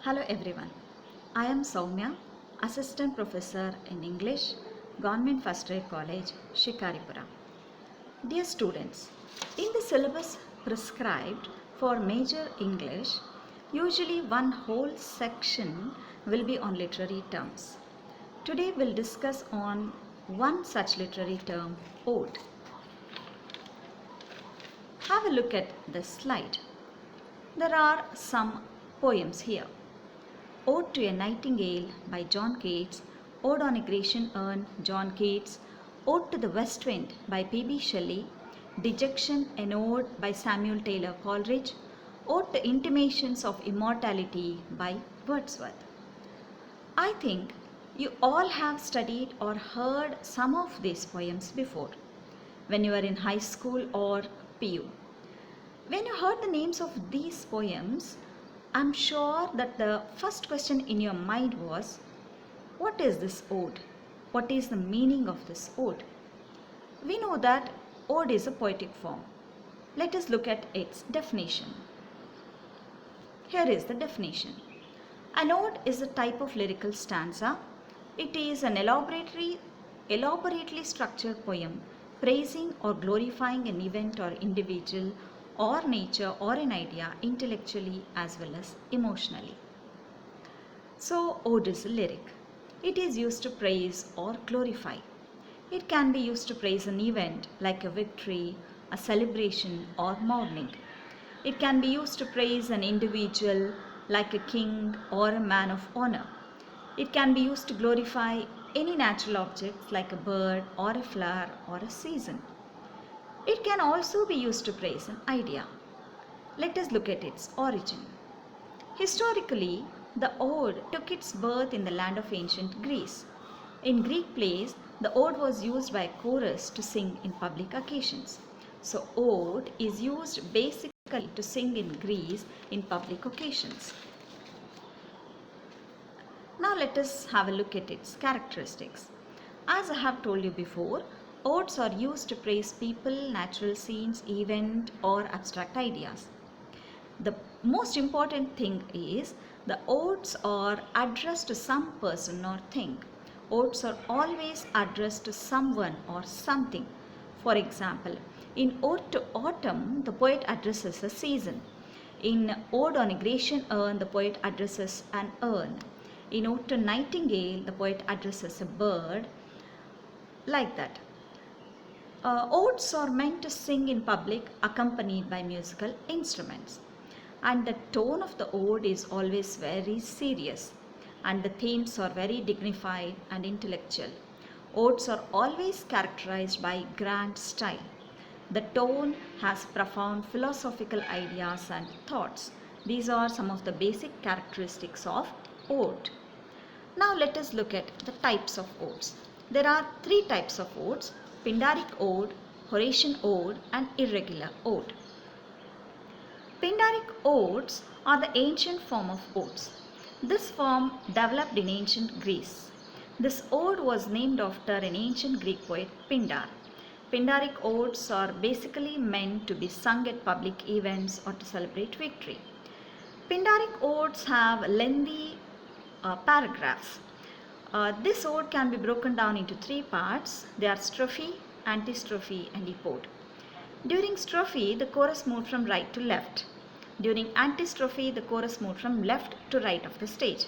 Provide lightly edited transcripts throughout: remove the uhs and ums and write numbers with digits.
Hello everyone. I am Soumya, Assistant Professor in English, Government First Grade College, Shikaripura. Dear students, in the syllabus prescribed for Major English, usually one whole section will be on literary terms. Today we'll discuss on one such literary term, ode. Have a look at this slide. There are some poems here. Ode to a Nightingale by John Keats, Ode on a Grecian Urn, John Keats, Ode to the West Wind by P.B. Shelley, Dejection, an Ode by Samuel Taylor Coleridge, Ode to Intimations of Immortality by Wordsworth. I think you all have studied or heard some of these poems before, when you were in high school or PU. When you heard the names of these poems, I'm sure that the first question in your mind was, what is this ode? What is the meaning of this ode? We know that ode is a poetic form. Let us look at its definition. Here is the definition. An ode is a type of lyrical stanza. It is an elaborately structured poem praising or glorifying an event or individual or nature or an idea intellectually as well as emotionally. So, ode is a lyric. It is used to praise or glorify. It can be used to praise an event like a victory, a celebration or mourning. It can be used to praise an individual like a king or a man of honor. It can be used to glorify any natural objects like a bird or a flower or a season. It can also be used to praise an idea. Let us look at its origin. Historically, the ode took its birth in the land of ancient Greece. In Greek plays, the ode was used by a chorus to sing in public occasions. So, ode is used basically to sing in Greece in public occasions. Now let us have a look at its characteristics. As I have told you before, odes are used to praise people, natural scenes, event or abstract ideas. The most important thing is the odes are addressed to some person or thing. Odes are always addressed to someone or something. For example, in Ode to Autumn, the poet addresses a season. In Ode on a Grecian Urn, the poet addresses an urn. In Ode to Nightingale, the poet addresses a bird. Like that. Odes are meant to sing in public accompanied by musical instruments. And the tone of the ode is always very serious. And the themes are very dignified and intellectual. Odes are always characterized by grand style. The tone has profound philosophical ideas and thoughts. These are some of the basic characteristics of ode. Now let us look at the types of odes. There are three types of odes: Pindaric ode, Horatian ode and irregular ode. Pindaric odes are the ancient form of odes. This form developed in ancient Greece. This ode was named after an ancient Greek poet, Pindar. Pindaric odes are basically meant to be sung at public events or to celebrate victory. Pindaric odes have lengthy paragraphs. This ode can be broken down into three parts. They are strophe, antistrophe and epode. During strophe, the chorus moved from right to left. During antistrophe, the chorus moved from left to right of the stage.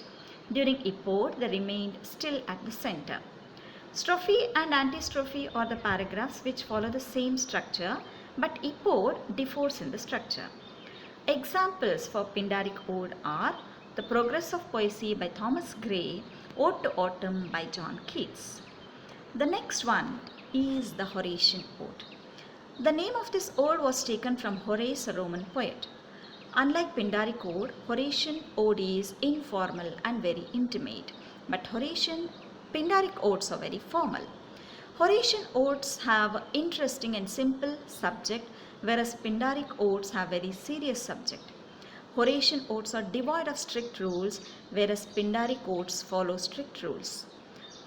During epode, they remained still at the center. Strophe and antistrophe are the paragraphs which follow the same structure, but epode differs in the structure. Examples for Pindaric ode are The Progress of Poesy by Thomas Gray, Ode to Autumn by John Keats. The next one is the Horatian ode. The name of this ode was taken from Horace, a Roman poet. Unlike Pindaric ode, Horatian ode is informal and very intimate, but Pindaric odes are very formal. Horatian odes have interesting and simple subject, whereas Pindaric odes have very serious subject. Horatian odes are devoid of strict rules, whereas Pindaric odes follow strict rules.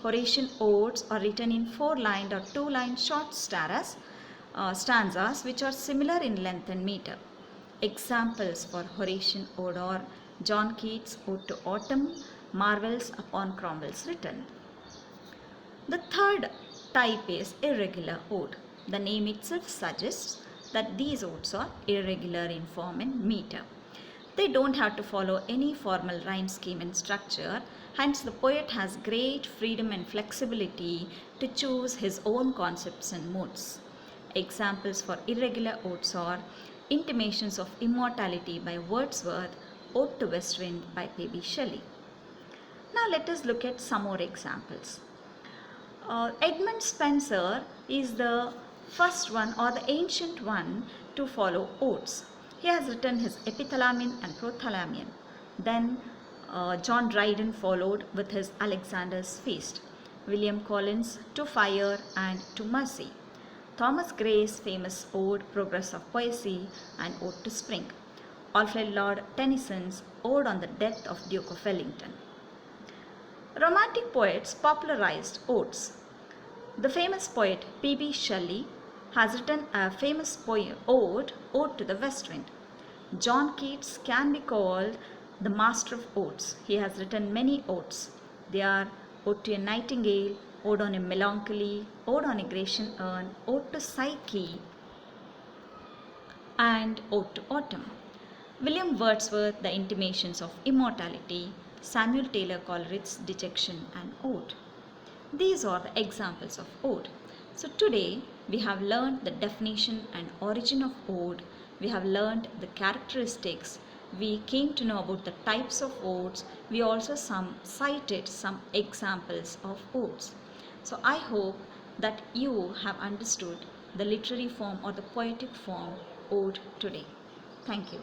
Horatian odes are written in 4-lined or 2-line short stanzas which are similar in length and meter. Examples for Horatian ode are John Keats' Ode to Autumn, marvels upon Cromwell's return. The third type is irregular ode. The name itself suggests that these odes are irregular in form and meter. They don't have to follow any formal rhyme scheme and structure, hence the poet has great freedom and flexibility to choose his own concepts and moods. Examples for irregular odes are Intimations of Immortality by Wordsworth, Ode to West Wind by P.B. Shelley. Now let us look at some more examples. Edmund Spenser is the first one or the ancient one to follow odes. He has written his Epithalamion and Prothalamion. Then John Dryden followed with his Alexander's Feast. William Collins To Fire and To Mercy. Thomas Gray's famous ode Progress of Poesy and Ode to Spring. Alfred Lord Tennyson's Ode on the Death of Duke of Wellington. Romantic poets popularized odes. The famous poet P.B. Shelley has written a famous ode to the West Wind. John Keats can be called the master of odes. He has written many odes. They are Ode to a Nightingale, Ode on a Melancholy, Ode on a Grecian Urn, Ode to Psyche, and Ode to Autumn. William Wordsworth, The Intimations of Immortality, Samuel Taylor Coleridge's Dejection and Ode. These are the examples of ode. So today we have learned the definition and origin of ode. We have learned the characteristics. We came to know about the types of odes. We also cited some examples of odes. So I hope that you have understood the literary form or the poetic form ode today. Thank you.